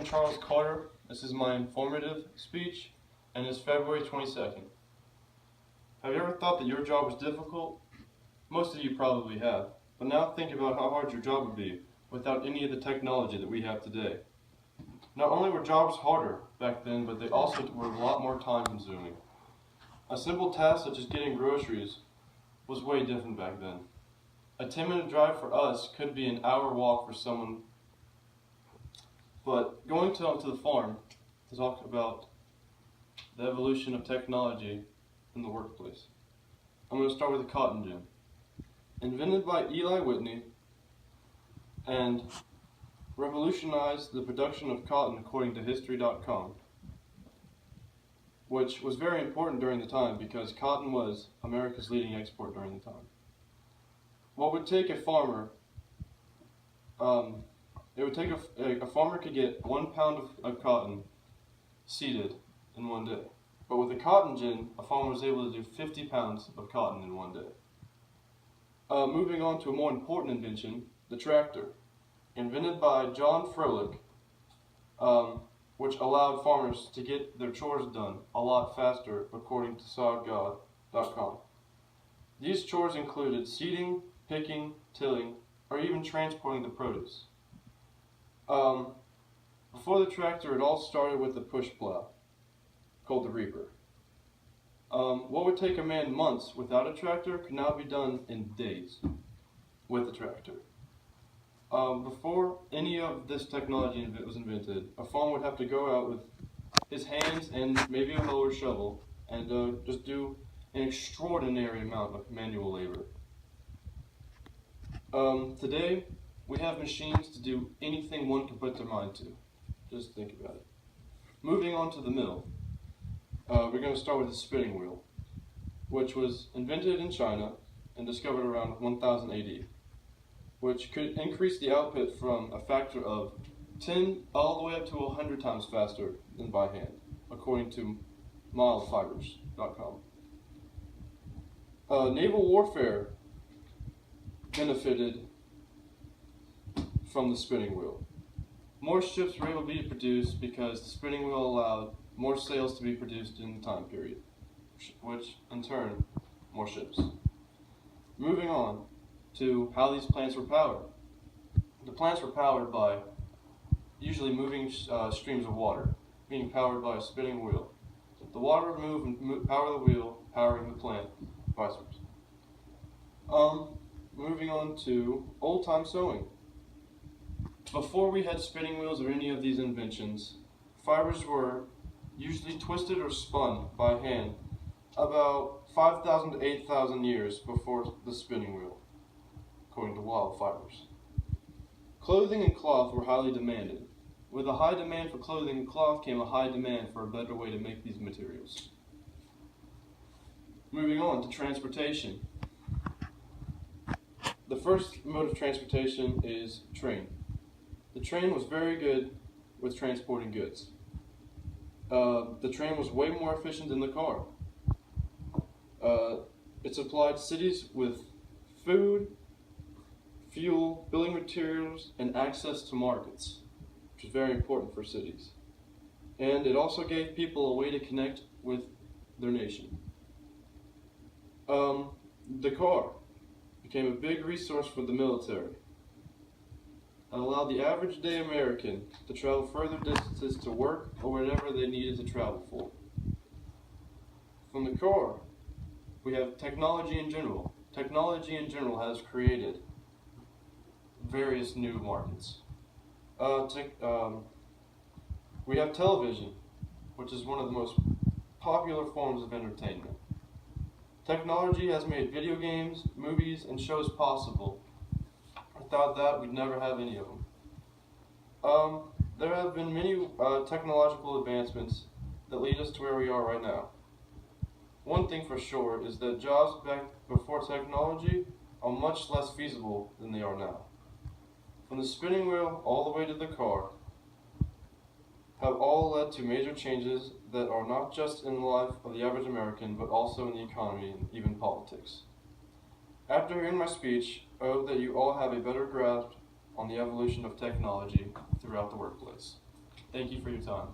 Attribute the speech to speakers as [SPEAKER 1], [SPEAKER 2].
[SPEAKER 1] Charles Carter. This is my informative speech, and it's February 22nd. Have you ever thought that your job was difficult? Most of you probably have, but now think about how hard your job would be without any of the technology that we have today. Not only were jobs harder back then, but they also were a lot more time consuming. A simple task such as getting groceries was way different back then. A 10-minute drive for us could be an hour walk for someone. But going to the farm to talk about the evolution of technology in the workplace. I'm going to start with the cotton gin. Invented by Eli Whitney and revolutionized the production of cotton according to History.com, which was very important during the time because cotton was America's leading export during the time. What would take a farmer, a farmer could get 1 pound of cotton seeded in one day. But with a cotton gin, a farmer was able to do 50 pounds of cotton in one day. Moving on to a more important invention, the tractor. Invented by John Froelich, which allowed farmers to get their chores done a lot faster according to SodGod.com. These chores included seeding, picking, tilling, or even transporting the produce. Before the tractor, it all started with the push plow, called the reaper. What would take a man months without a tractor could now be done in days with a tractor. Before any of this technology was invented, a farmer would have to go out with his hands and maybe a hoe or shovel and just do an extraordinary amount of manual labor. Today, we have machines to do anything one can put their mind to. Just think about it. Moving on to the mill, we're going to start with the spinning wheel, which was invented in China and discovered around 1000 AD, which could increase the output from a factor of 10 all the way up to 100 times faster than by hand, according to milefibers.com. Naval warfare benefited from the spinning wheel. More ships were able to be produced because the spinning wheel allowed more sails to be produced in the time period, which in turn, more ships. Moving on to how these plants were powered. The plants were powered by usually moving streams of water, being powered by a spinning wheel. The water would move and power the wheel, powering the plant, vice versa. Moving on to old-time sewing. Before we had spinning wheels or any of these inventions, fibers were usually twisted or spun by hand about 5,000 to 8,000 years before the spinning wheel, according to Wild Fibers. Clothing and cloth were highly demanded. With a high demand for clothing and cloth came a high demand for a better way to make these materials. Moving on to transportation. The first mode of transportation is train. The train was very good with transporting goods. The train was way more efficient than the car. It supplied cities with food, fuel, building materials, and access to markets, which is very important for cities. And it also gave people a way to connect with their nation. The car became a big resource for the military and allowed the average day American to travel further distances to work or whatever they needed to travel for. From the car, we have technology in general. Technology in general has created various new markets. We have television, which is one of the most popular forms of entertainment. Technology has made video games, movies, and shows possible. Without that, we'd never have any of them. There have been many technological advancements that lead us to where we are right now. One thing for sure is that jobs back before technology are much less feasible than they are now. From the spinning wheel all the way to the car have all led to major changes that are not just in the life of the average American, but also in the economy and even politics. After hearing my speech, I hope that you all have a better grasp on the evolution of technology throughout the workplace. Thank you for your time.